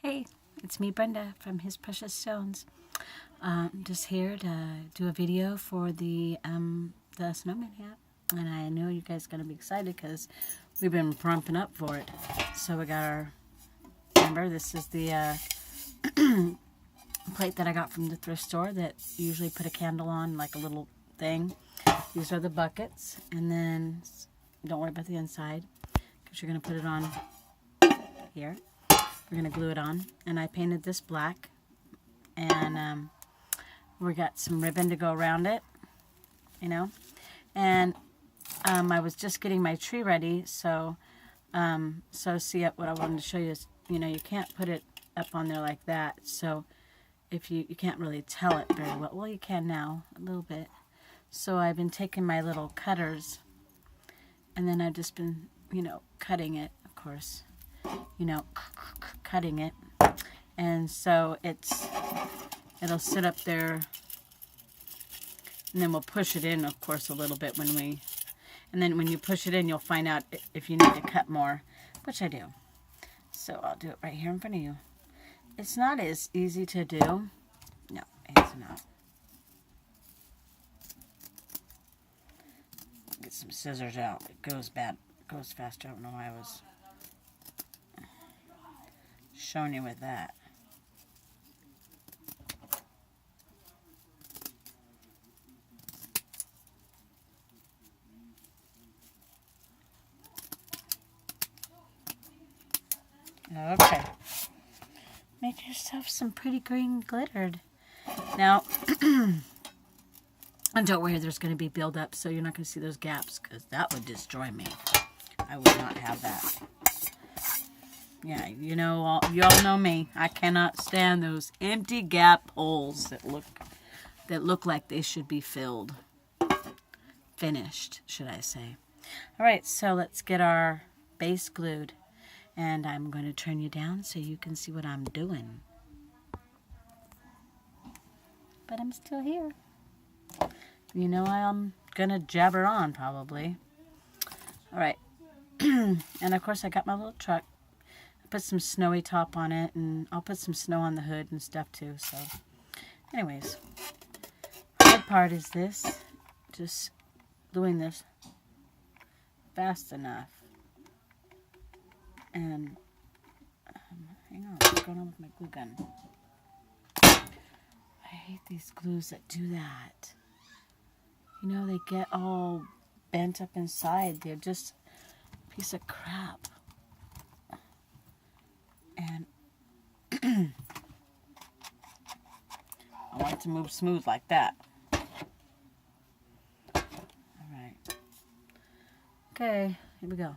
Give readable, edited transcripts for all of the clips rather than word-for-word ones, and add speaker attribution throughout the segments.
Speaker 1: Hey, it's me, Brenda, from His Precious Stones. I'm just here to do a video for the Snowman Hat. And I know you guys are going to be excited because we've been pumping up for it. So we got our, remember, this is the plate that I got from the thrift store that you usually put a candle on, like a little thing. These are the buckets. And then, don't worry about the inside because you're going to put it on here. We're going to glue it on. And I painted this black. And we got some ribbon to go around it, you know. And I was just getting my tree ready, so see, what I wanted to show you is, you know, you can't put it up on there like that. So if you can't really tell it very well. Well, you can now, a little bit. So I've been taking my little cutters, and then I've just been, you know, cutting it, of course. You know, cutting it. And so it'll sit up there, and then we'll push it in, of course, a little bit and then when you push it in, you'll find out if you need to cut more, which I do. So I'll do it right here in front of you. It's not as easy to do. No, it's not. Get some scissors out. It goes bad. It goes faster. I don't know why I was showing you with that. Okay. Make yourself some pretty green glittered. Now, and don't worry, there's going to be buildup, so you're not going to see those gaps, because that would destroy me. I would not have that. Yeah, you know, you all know me. I cannot stand those empty gap holes that look like they should be filled. Finished, should I say. All right, so let's get our base glued. And I'm going to turn you down so you can see what I'm doing. But I'm still here. You know I'm going to jabber on, probably. All right. And, of course, I got my little truck. I put some snowy top on it, and I'll put some snow on the hood and stuff, too. So, anyways, the hard part is this. Just doing this fast enough. And, hang on, what's going on with my glue gun? I hate these glues that do that. You know, they get all bent up inside. They're just a piece of crap. And I want it to move smooth like that. Alright. Okay, here we go.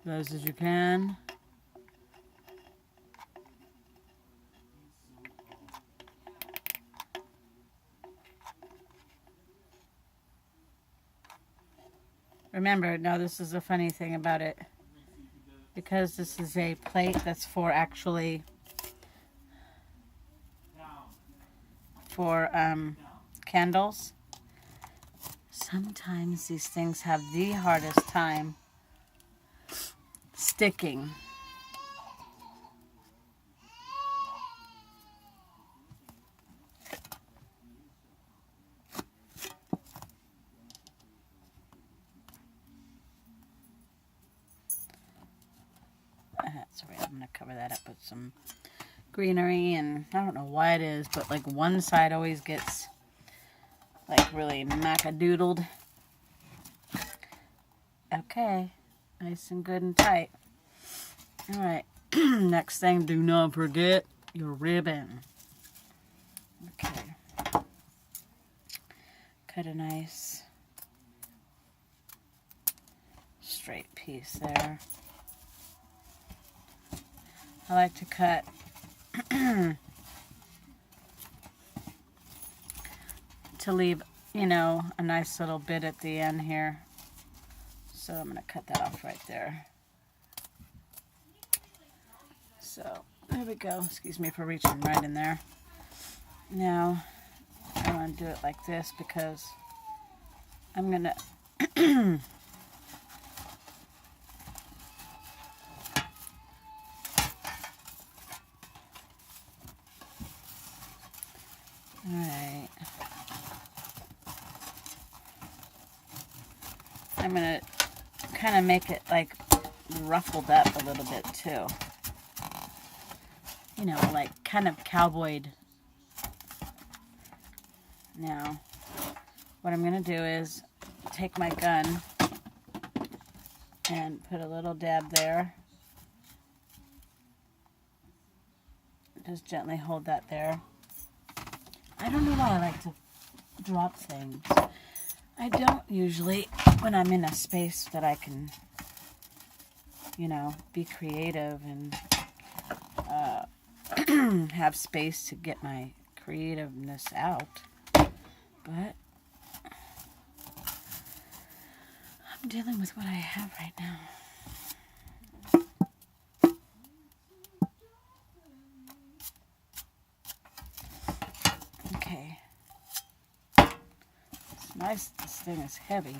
Speaker 1: Close as you can. Remember, now this is a funny thing about it. Because this is a plate that's for actually candles. Sometimes these things have the hardest time sticking. That's right, I'm going to cover that up with some greenery, and I don't know why it is, but like one side always gets like really macadoodled. Okay. Nice and good and tight. Alright, next thing, do not forget your ribbon. Okay. Cut a nice straight piece there. I like to cut to leave, you know, a nice little bit at the end here. So I'm going to cut that off right there. So there we go. Excuse me for reaching right in there. Now I want to do it like this because I'm going to I'm going to kind of make it like ruffled up a little bit too. You know, like kind of cowboyed. Now, what I'm going to do is take my gun and put a little dab there. Just gently hold that there. I don't know why I like to drop things. I don't usually when I'm in a space that I can, you know, be creative and have space to get my creativeness out. But I'm dealing with what I have right now. Okay. It's nice. This thing is heavy.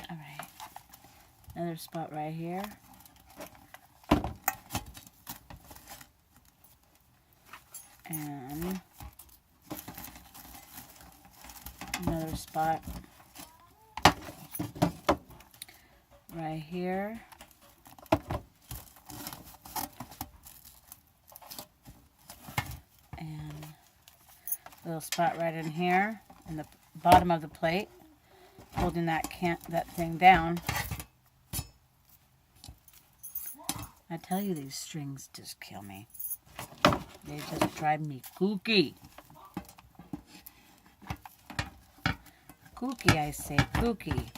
Speaker 1: All right. Another spot right here. And another spot right here. And a little spot right in here in the bottom of the plate, holding that thing down. I tell you, these strings just kill me. They just drive me kooky. Kooky, I say, kooky.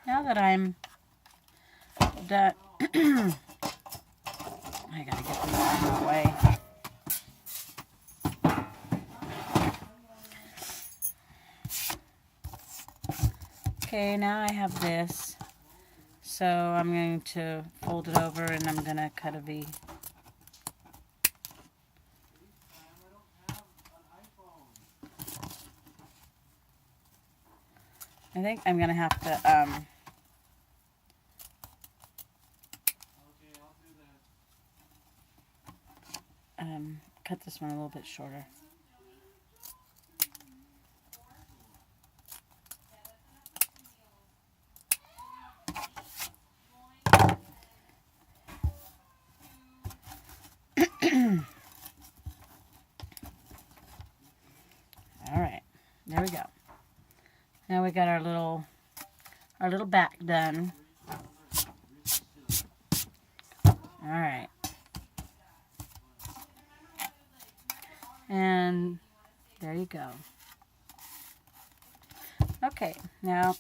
Speaker 1: Now that I'm done, I gotta get these out of the way. Okay, now I have this, so I'm going to fold it over and I'm gonna cut a V. I think I'm gonna have to cut this one a little bit shorter. All right, there we go. Now we got our little back done. All right. And there you go. Okay, now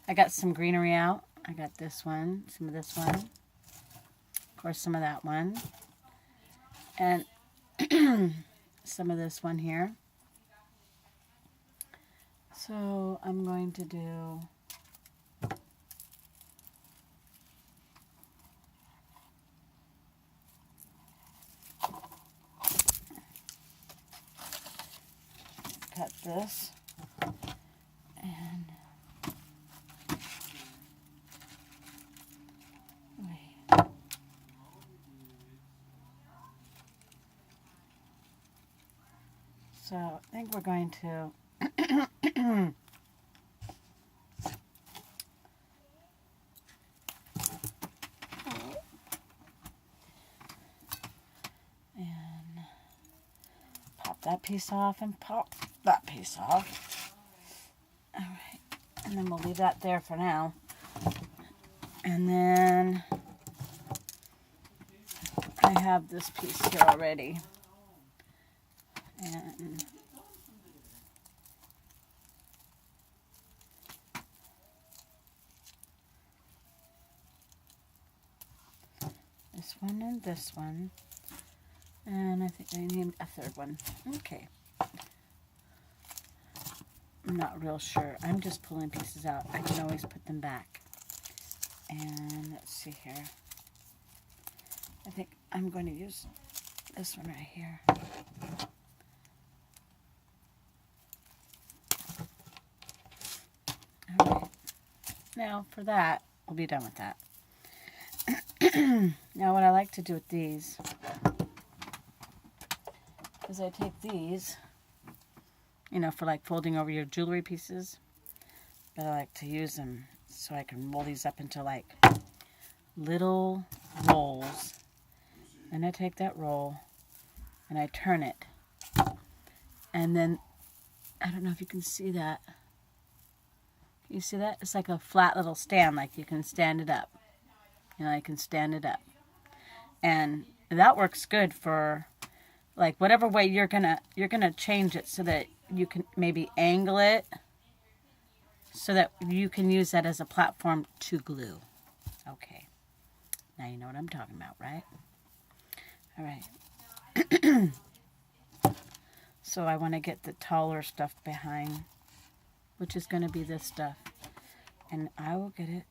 Speaker 1: I got some greenery out. I got this one, some of this one, of course some of that one, and some of this one here. So I'm going to do cut this and wait. So I think we're going to and pop that piece off and pop that piece off. All right, and then we'll leave that there for now. And then I have this piece here already. And this one and this one. And I think I need a third one. Okay. I'm not real sure. I'm just pulling pieces out. I can always put them back. And let's see here. I think I'm going to use this one right here. All right. Now for that, we'll be done with that. Now what I like to do with these is I take these, you know, for like folding over your jewelry pieces, but I like to use them so I can roll these up into like little rolls. And I take that roll and I turn it, and then I don't know if you can see that. Can you see that? It's like a flat little stand, like you can stand it up. You know, I can stand it up. And that works good for like whatever way you're gonna change it so that you can maybe angle it so that you can use that as a platform to glue. Okay. Now you know what I'm talking about, right? All right. So I want to get the taller stuff behind, which is going to be this stuff. And I will get it.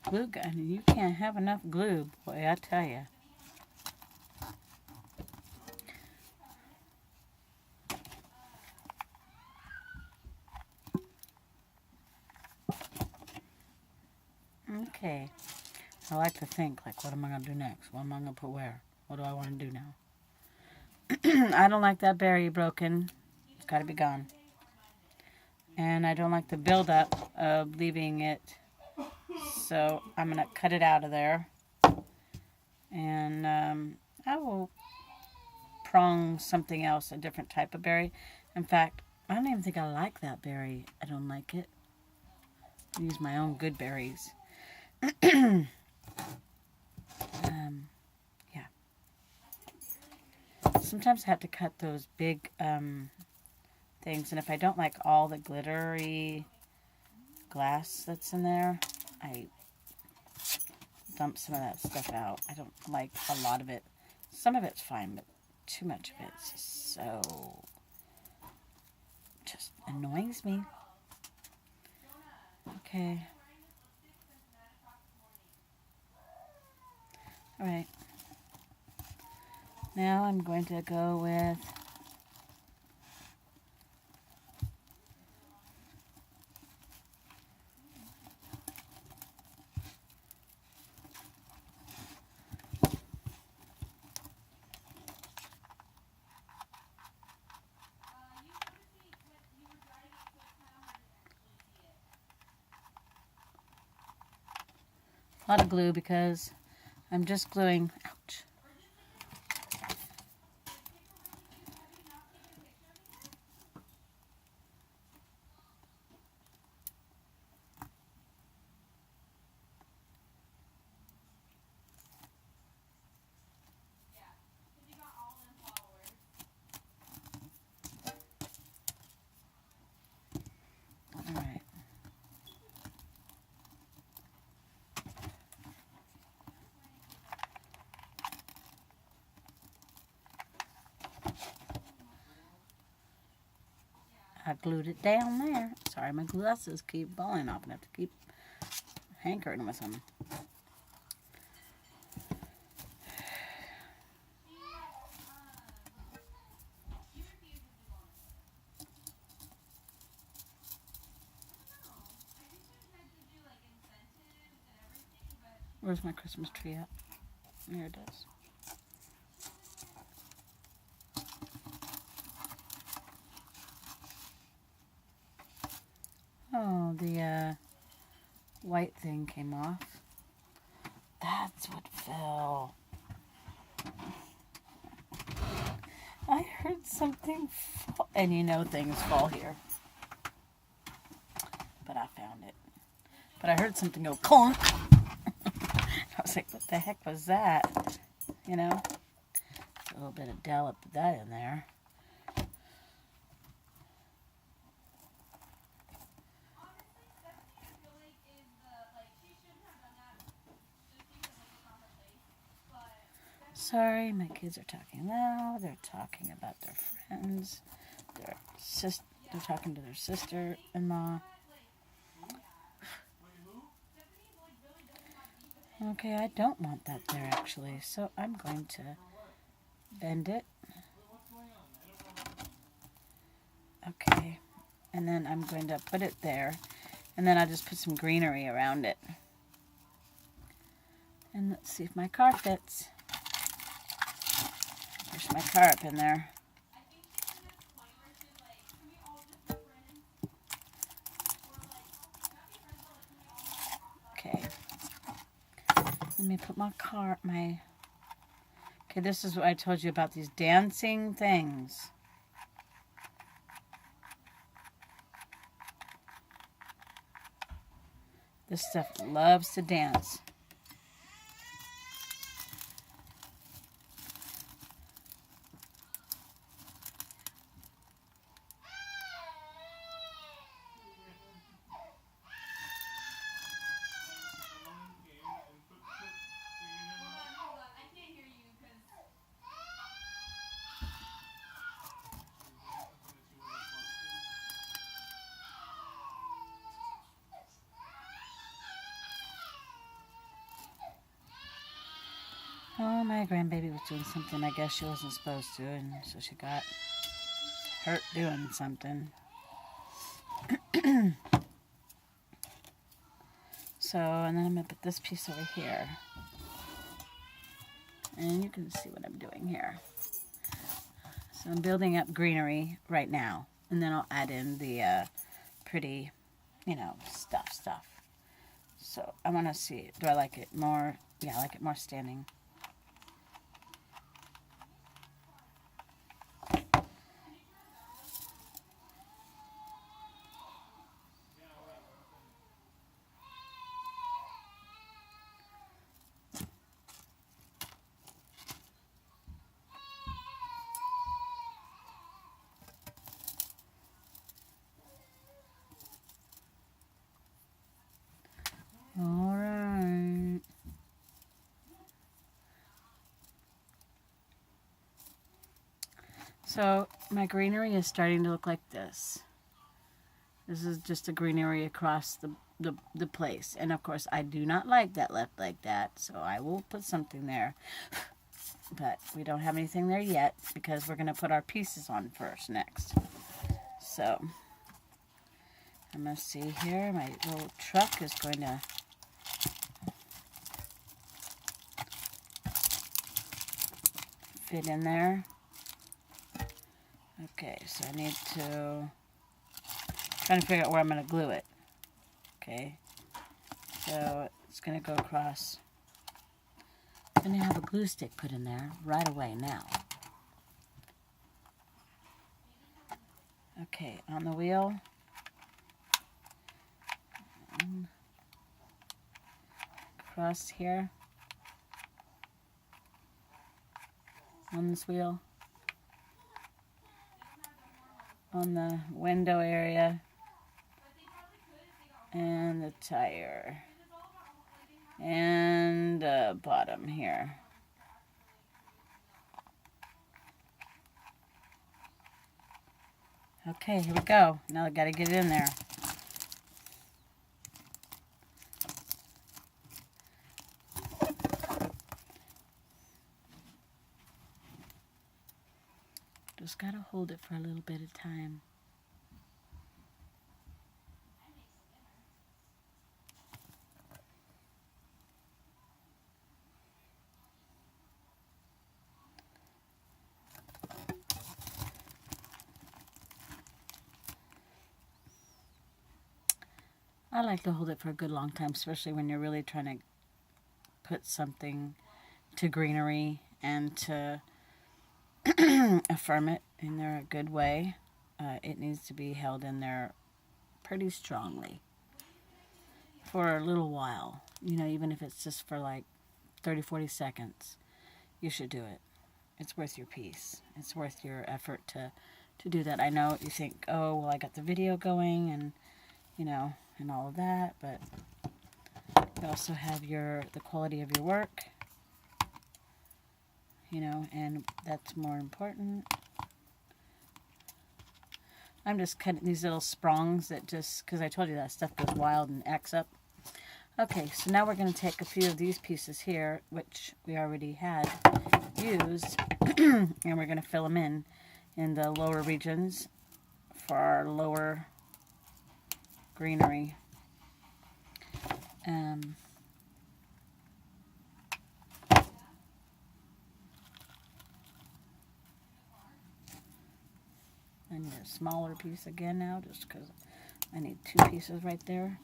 Speaker 1: Glue gun, you can't have enough glue, boy, I tell you. Okay, I like to think, like, what am I going to do next? What am I going to put where? What do I want to do now? I don't like that berry broken. It's got to be gone. And I don't like the buildup of leaving it. So I'm going to cut it out of there. And I will prong something else, a different type of berry. In fact, I don't even think I like that berry. I don't like it. I use my own good berries. Yeah. Sometimes I have to cut those big things. And if I don't like all the glittery glass that's in there, I dump some of that stuff out. I don't like a lot of it. Some of it's fine, but too much of it so just annoys me. Okay. All right. Now I'm going to go with a lot of glue because I'm just gluing. Ouch. All right. I glued it down there. Sorry, my glasses keep falling off and I have to keep hankering with them. Where's my Christmas tree at? There it is. Oh, the white thing came off. That's what fell. I heard something fall. And you know things fall here. But I found it. But I heard something go clunk. I was like, what the heck was that? You know? A little bit of dollop of that in there. Sorry, my kids are talking loud. They're talking about their friends. They're talking to their sister-in-law. Okay, I don't want that there actually, so I'm going to bend it. Okay, and then I'm going to put it there, and then I'll just put some greenery around it. And let's see if my car fits. Push my car up in there. Okay. Let me put my okay, this is what I told you about these dancing things. This stuff loves to dance. Oh, my grandbaby was doing something I guess she wasn't supposed to, and so she got hurt doing something. So, and then I'm going to put this piece over here. And you can see what I'm doing here. So I'm building up greenery right now. And then I'll add in the pretty, stuff. So I want to see, do I like it more? Yeah, I like it more standing. Alright. So my greenery is starting to look like this. This is just a greenery across the place. And of course I do not like that left like that, so I will put something there. But we don't have anything there yet because we're going to put our pieces on first next. So I'm going to see here. My little truck is going to fit in there. Okay, so I need to trying to figure out where I'm going to glue it. Okay, so it's going to go across. I'm going to have a glue stick put in there right away now. Okay, on the wheel. Across here. On this wheel. On the window area. And the tire. And the bottom here. Okay, here we go. Now I gotta get it in there. Just gotta hold it for a little bit of time. I like to hold it for a good long time, especially when you're really trying to put something to greenery and to affirm it in there a good way. It needs to be held in there pretty strongly for a little while. Even if it's just for like 30, 40 seconds, you should do it. It's worth your peace. It's worth your effort to do that. I know you think, oh, well, I got the video going and, you know, and all of that, but you also have the quality of your work, you know, and that's more important. I'm just cutting these little sprongs that just, because I told you that stuff goes wild and acts up. Okay, so now we're going to take a few of these pieces here, which we already had used, and we're going to fill them in the lower regions for our lower greenery. I need a smaller piece again now, just because I need 2 pieces right there.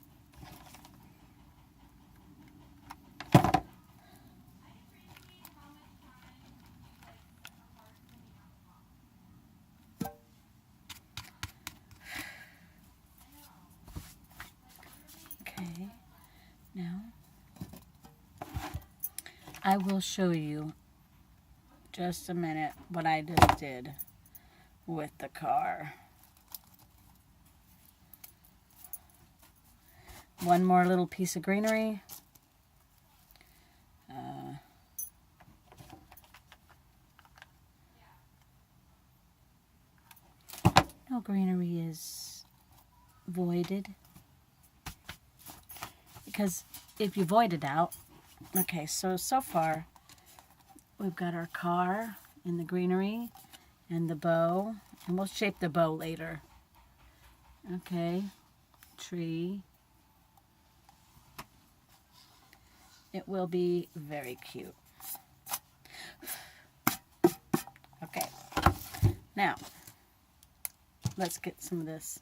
Speaker 1: Okay, now I will show you just a minute what I just did with the car. One more little piece of greenery. No greenery is voided, because if you void it out, okay, so far we've got our car and the greenery and the bow, and we'll shape the bow later. Okay, tree. It will be very cute. Okay, now let's get some of this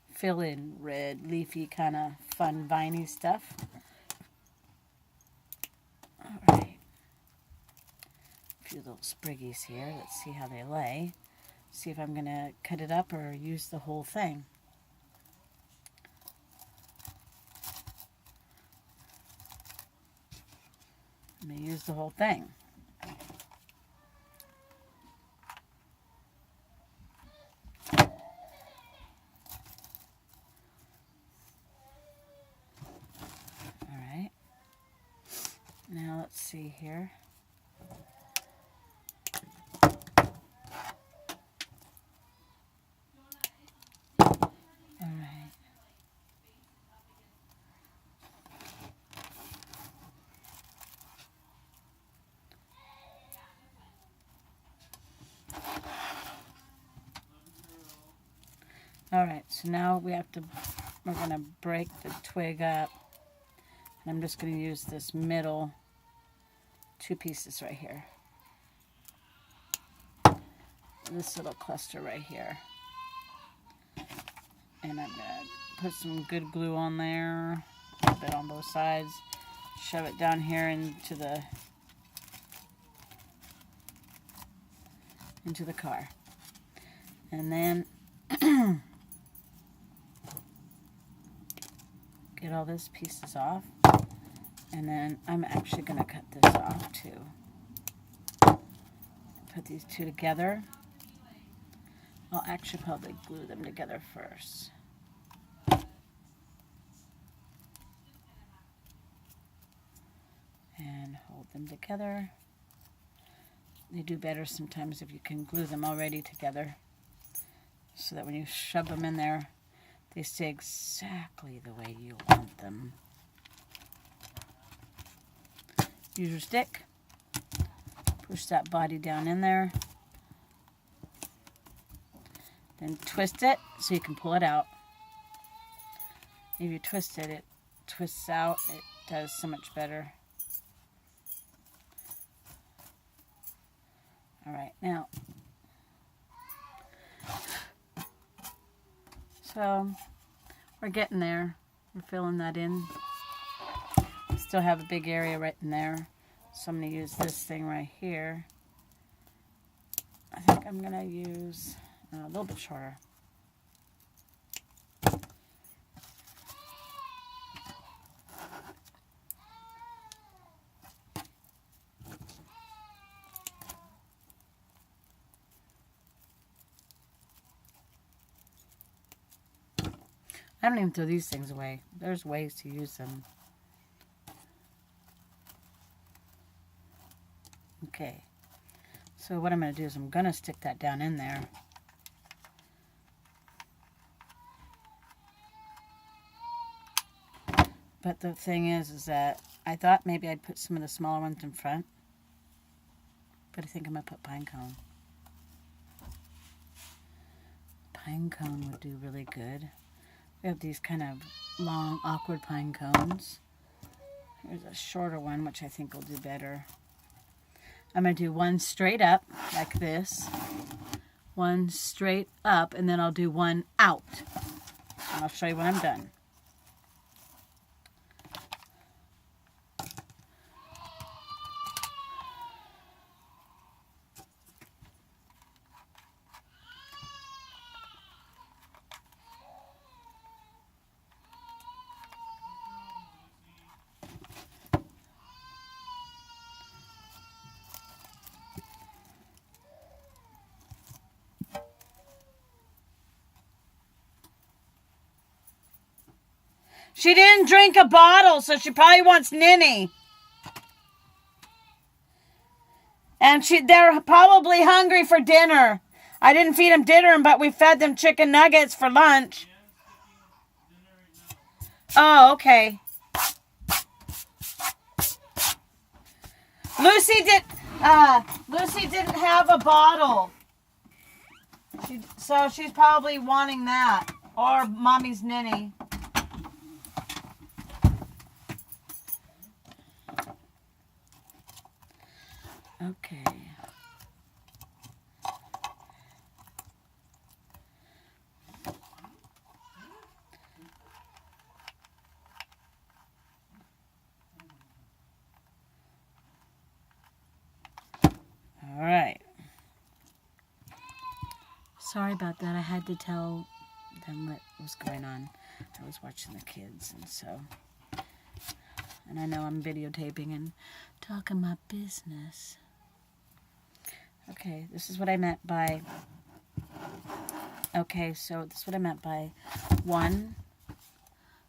Speaker 1: fill-in red, leafy, kind of fun, viney stuff. All right. A few little spriggies here. Let's see how they lay. See if I'm going to cut it up or use the whole thing. I'm going to use the whole thing. Now let's see here. All right. All right, so now we're going to break the twig up. And I'm just going to use this middle 2 pieces right here. This little cluster right here. And I'm going to put some good glue on there, a bit on both sides. Shove it down here into the car. And then get all these pieces off. And then I'm actually going to cut this off too. Put these 2 together. I'll actually probably glue them together first. And hold them together. They do better sometimes if you can glue them already together, so that when you shove them in there, they stay exactly the way you want them. Use your stick, push that body down in there, then twist it so you can pull it out. If you twist it, it twists out. It does so much better. All right, now, so we're getting there. We're filling that in. Still have a big area right in there, so I'm going to use this thing right here. I think I'm going to use a little bit shorter. I don't even throw these things away. There's ways to use them. Okay. So what I'm going to do is I'm going to stick that down in there. But the thing is that I thought maybe I'd put some of the smaller ones in front. But I think I'm going to put pine cone. Pine cone would do really good. We have these kind of long, awkward pine cones. Here's a shorter one, which I think will do better. I'm going to do one straight up, like this. One straight up, and then I'll do one out. And I'll show you when I'm done. She didn't drink a bottle, so she probably wants Ninny. And they're probably hungry for dinner. I didn't feed them dinner, but we fed them chicken nuggets for lunch. Oh, okay. Lucy didn't have a bottle. So she's probably wanting that. Or Mommy's Ninny. Okay. All right. Sorry about that. I had to tell them what was going on. I was watching the kids, and so... And I know I'm videotaping and talking my business. Okay, this is what I meant by... Okay, so this is what I meant by one.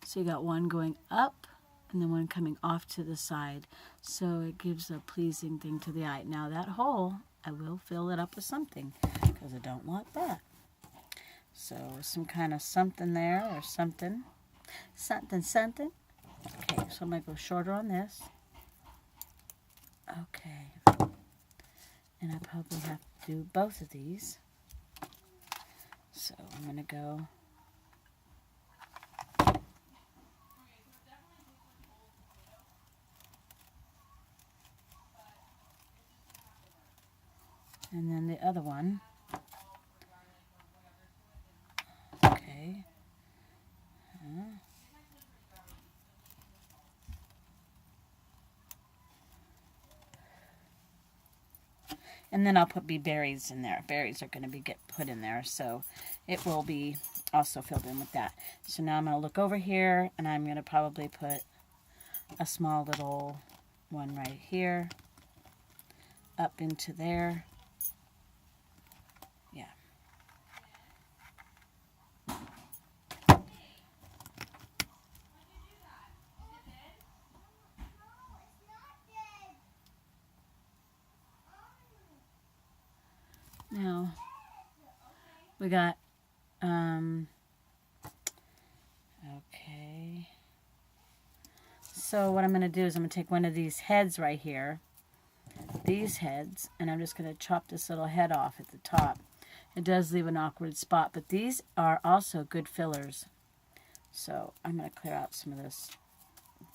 Speaker 1: So you got one going up and then one coming off to the side. So it gives a pleasing thing to the eye. Now that hole, I will fill it up with something because I don't want that. So some kind of something there or something. Something. Okay, so I'm going to go shorter on this. Okay. And I probably have to do both of these. So I'm going to go... And then the other one. Okay. And then I'll put berries in there. Berries are going to get put in there, so it will be also filled in with that. So now I'm going to look over here, and I'm going to probably put a small little one right here, up into there. Yeah. Now, we got, okay. So what I'm going to do is I'm going to take one of these heads right here, these heads, and I'm just going to chop this little head off at the top. It does leave an awkward spot, but these are also good fillers. So I'm going to clear out some of this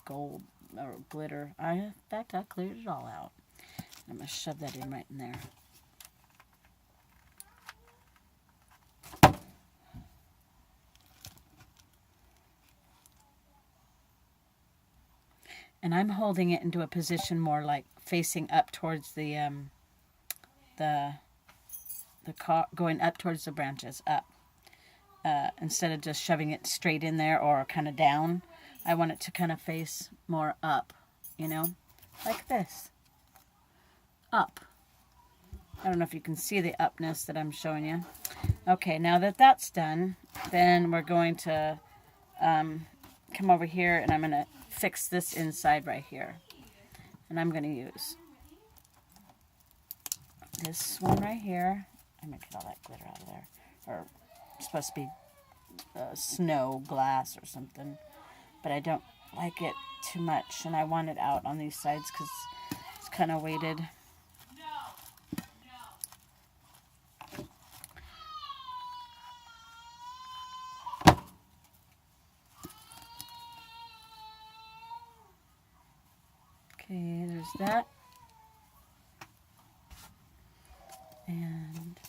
Speaker 1: gold or glitter. In fact, I cleared it all out. I'm going to shove that in right in there. And I'm holding it into a position more like facing up towards the car, going up towards the branches, up. Instead of just shoving it straight in there or kind of down. I want it to kind of face more up, you know, like this. Up. I don't know if you can see the upness that I'm showing you. Okay, now that that's done, then we're going to come over here and I'm going to fix this inside right here. And I'm going to use this one right here. I'm going to get all that glitter out of there. Or it's supposed to be snow glass or something. But I don't like it too much. And I want it out on these sides because it's kind of weighted. Okay, there's that. And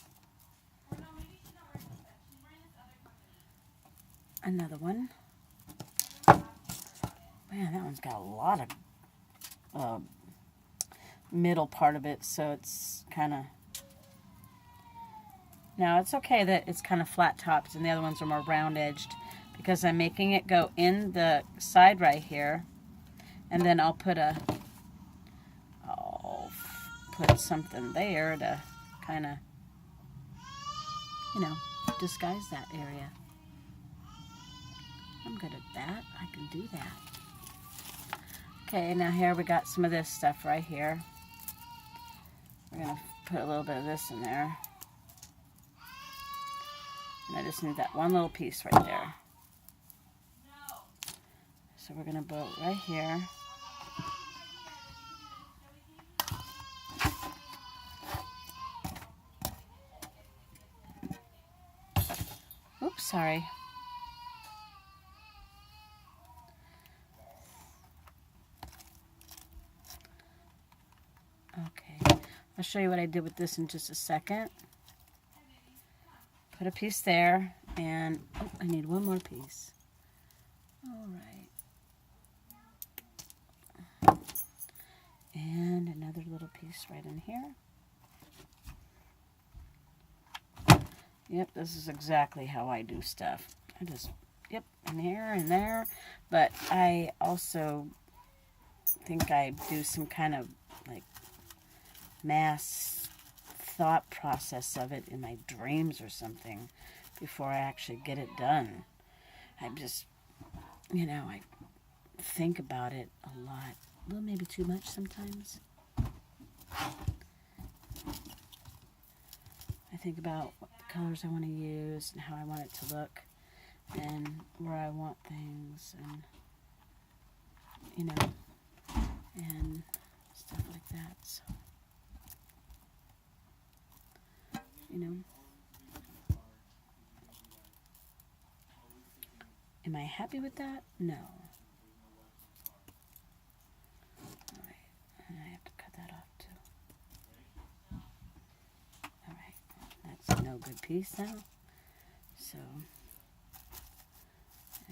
Speaker 1: another one. Man, that one's got a lot of middle part of it, so it's kind of... Now, it's okay that it's kind of flat tops and the other ones are more round edged because I'm making it go in the side right here, and then I'll put something there to kind of, you know, disguise that area. I'm good at that. I can do that. Okay, now here we got some of this stuff right here. We're going to put a little bit of this in there. And I just need that one little piece right there. So we're going to put it right here. Oops, sorry. Okay, I'll show you what I did with this in just a second. Put a piece there, and oh, I need one more piece. All right. And another little piece right in here. Yep, this is exactly how I do stuff. I just, yep, in here and there. But I also think I do some kind of like mass thought process of it in my dreams or something before I actually get it done. I just, you know, I think about it a lot. Well, maybe too much sometimes. I think about what colors I want to use and how I want it to look and where I want things and, you know, and stuff like that. So, you know, am I happy with that? No. All right, and I have to cut that off too. All right, that's no good piece now. So,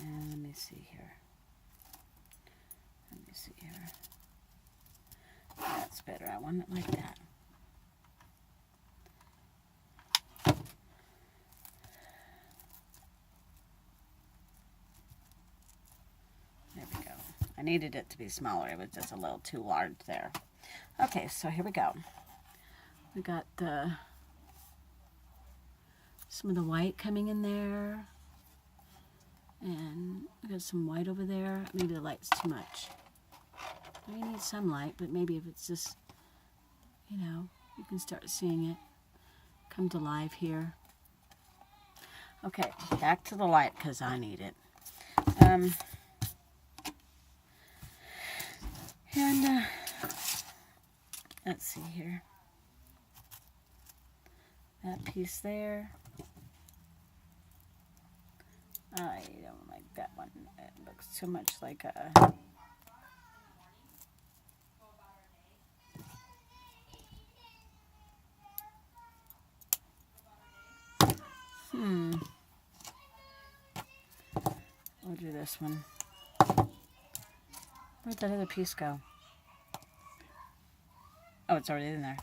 Speaker 1: and let me see here. Let me see here. That's better. I want it like that. There we go. I needed it to be smaller. It was just a little too large there. Okay, so here we go. We got some of the white coming in there. And we got some white over there. Maybe the light's too much. We need some light, but maybe if it's just, you know, you can start seeing it come to life here. Okay, back to the light because I need it. And let's see here. That piece there. I don't like that one. It looks too much like a... We'll do this one. Where'd that other piece go? Oh, it's already in there.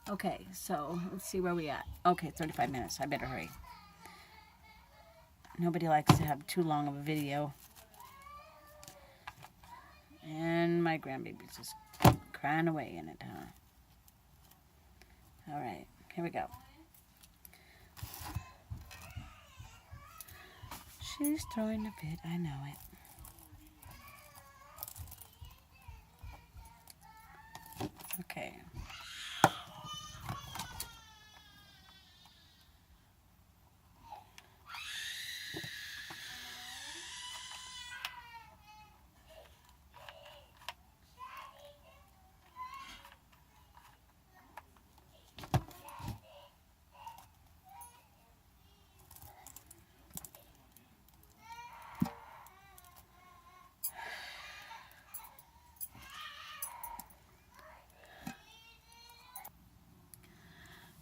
Speaker 1: Okay, so let's see where we at. Okay, 35 minutes. I better hurry. Nobody likes to have too long of a video. And my grandbaby's just crying away in it, huh? All right, here we go. She's throwing a fit, I know it. Okay.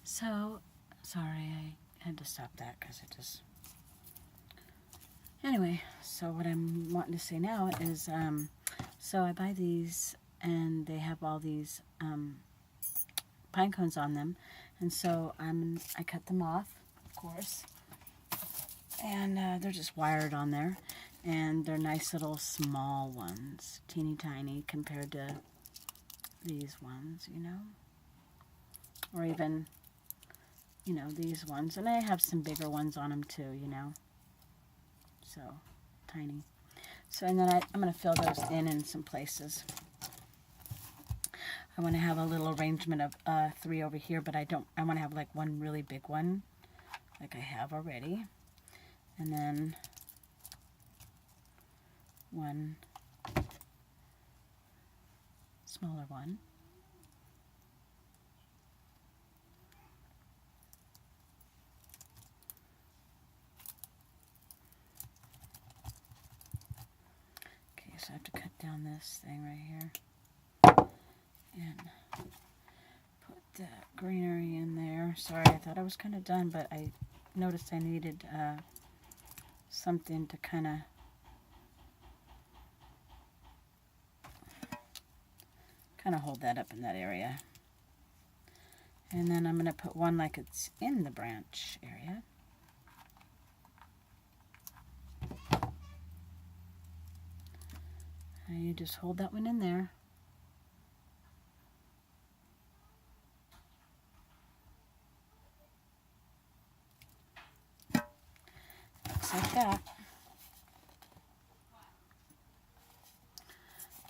Speaker 1: So, sorry, I had to stop that because it just... Anyway, so what I'm wanting to say now is, so I buy these, and they have all these pine cones on them, and so I cut them off, of course, and they're just wired on there, and they're nice little small ones, teeny tiny compared to these ones, you know, or even... you know, these ones. And I have some bigger ones on them too, you know. So, tiny. So, and then I'm going to fill those in some places. I want to have a little arrangement of 3 over here, but I want to have like one really big one, like I have already. And then one smaller one. So I have to cut down this thing right here and put the greenery in there. Sorry, I thought I was kind of done, but I noticed I needed something to kind of hold that up in that area. And then I'm going to put one like it's in the branch area. And you just hold that one in there. Looks like that.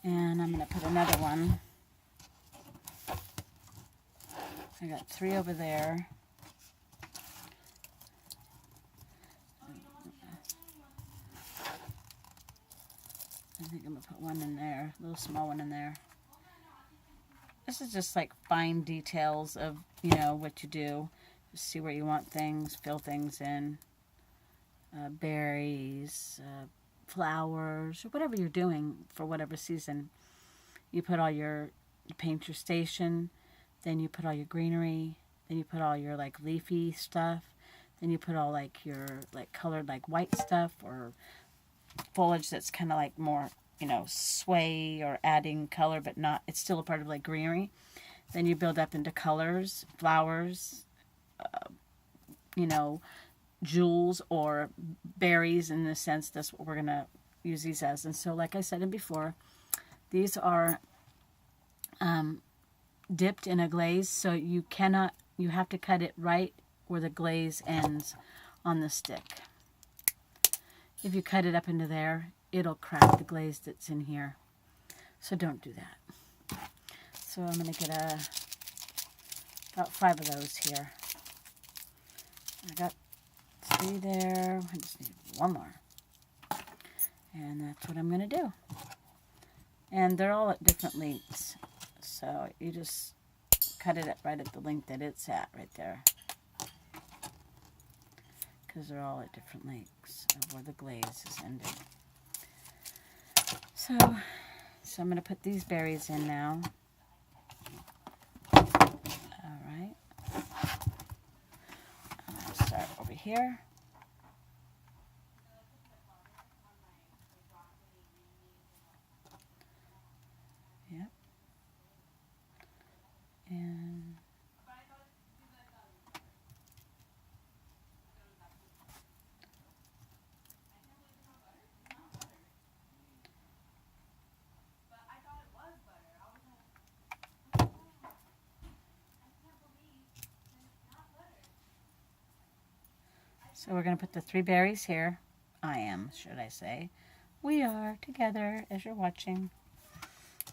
Speaker 1: And I'm going to put another one. I got 3 over there. I think I'm going to put one in there, a little small one in there. This is just like fine details of, you know, what you do. Just see where you want things, fill things in. Berries, flowers, or whatever you're doing for whatever season. You paint your station, then you put all your greenery, then you put all your like leafy stuff, then you put all like your like colored like white stuff or foliage that's kind of like more, you know, sway or adding color, but not, it's still a part of like greenery. Then you build up into colors, flowers, you know, jewels or berries in the sense. That's what we're going to use these as. And so like I said before, these are dipped in a glaze, so you have to cut it right where the glaze ends on the stick. If you cut it up into there, it'll crack the glaze that's in here. So don't do that. So I'm going to get about 5 of those here. I got 3 there. I just need 1 more. And that's what I'm going to do. And they're all at different lengths. So you just cut it right at the length that it's at right there. Because they're all at different lengths of where the glaze is ending. So I'm going to put these berries in now. Alright. I'm going to start over here. Yep. And so we're going to put the 3 berries here I am, should I say. We are together as you're watching.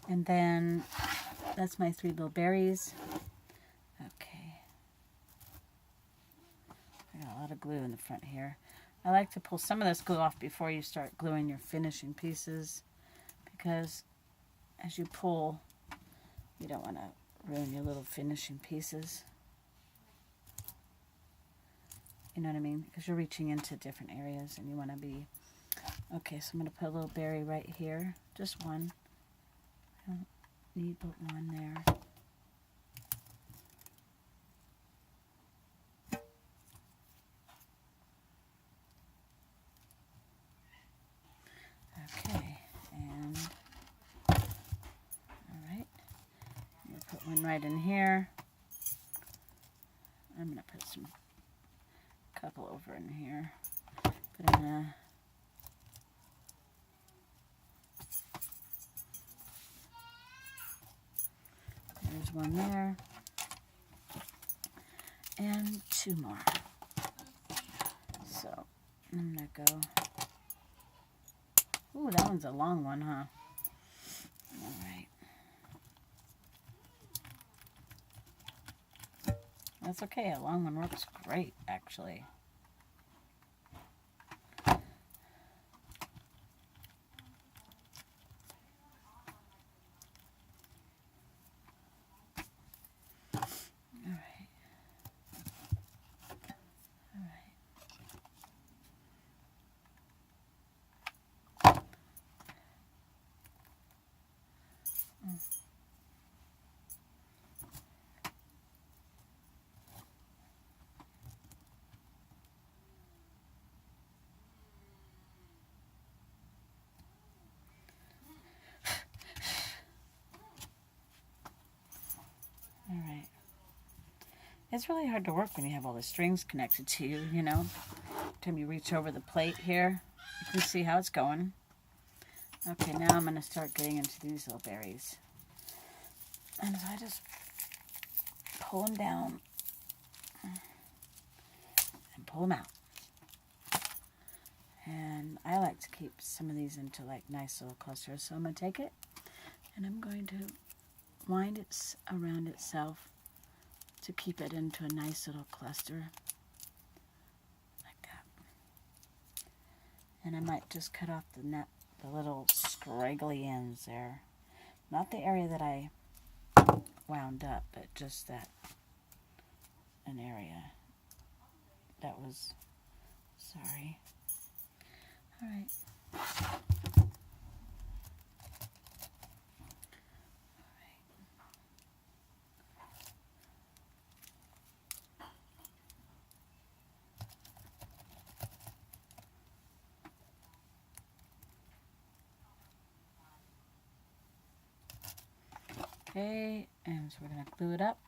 Speaker 1: And then that's my 3 little berries. Okay. I got a lot of glue in the front here. I like to pull some of this glue off before you start gluing your finishing pieces, because as you pull, you don't want to ruin your little finishing pieces. You know what I mean? Because you're reaching into different areas and you want to be... Okay, so I'm going to put a little berry right here. Just one. I don't need but one there. Okay, and all right. I'm going to put one right in here. I'm going to put some couple over in here. Put in a... There's one there. And 2 more. So, I'm going to go... Ooh, that one's a long one, huh? All right. That's okay. A long one works great, actually. Alright. It's really hard to work when you have all the strings connected to you, you know. Every time you reach over the plate here, you can see how it's going. Okay, now I'm going to start getting into these little berries. And so I just pull them down and pull them out. And I like to keep some of these into like nice little clusters. So I'm going to take it and I'm going to wind it around itself to keep it into a nice little cluster like that. And I might just cut off the little scraggly ends there. Not the area that I wound up, but just that an area that was, sorry. All right. Okay, and so we're going to glue it up.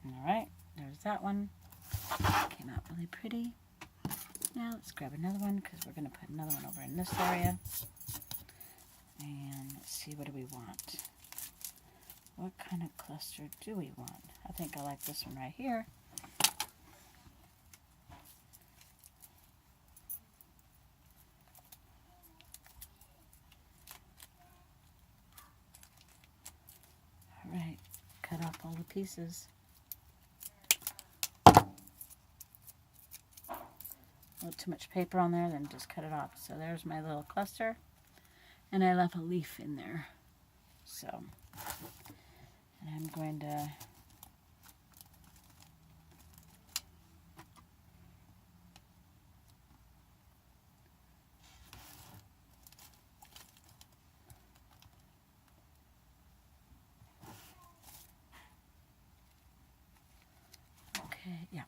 Speaker 1: Alright, there's that one. Came out really pretty. Now let's grab another one because we're going to put another one over in this area. And let's see, what do we want? What kind of cluster do we want? I think I like this one right here. Alright, cut off all the pieces. A little too much paper on there, then just cut it off. So there's my little cluster. And I left a leaf in there. So, and I'm going to okay, yeah.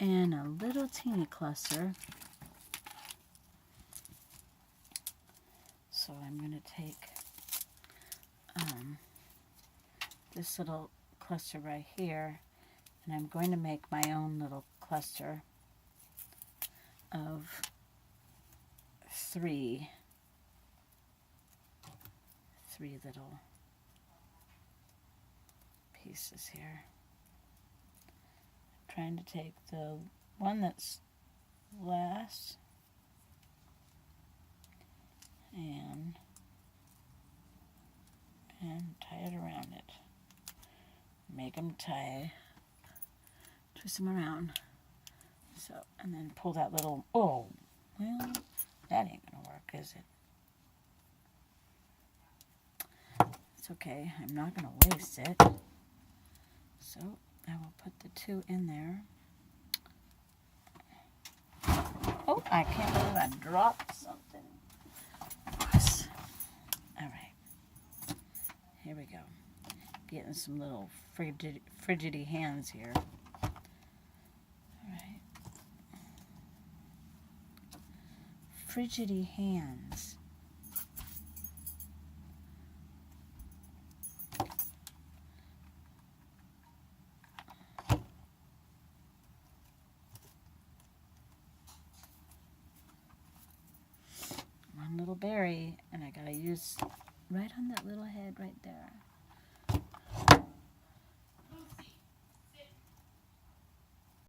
Speaker 1: and a little teeny cluster. So I'm going to take this little cluster right here, and I'm going to make my own little cluster of three little pieces here. I'm trying to take the one that's last and tie it around it. Make them tie, twist them around. So, and then pull that little, oh, well, that ain't gonna work, is it? It's okay, I'm not gonna waste it. So, I will put the two in there. Oh, I can't believe I dropped something. Alright, here we go. Getting some little frigidity hands here. Alright. Frigidity hands. One little berry, and I gotta use right on that little head right there.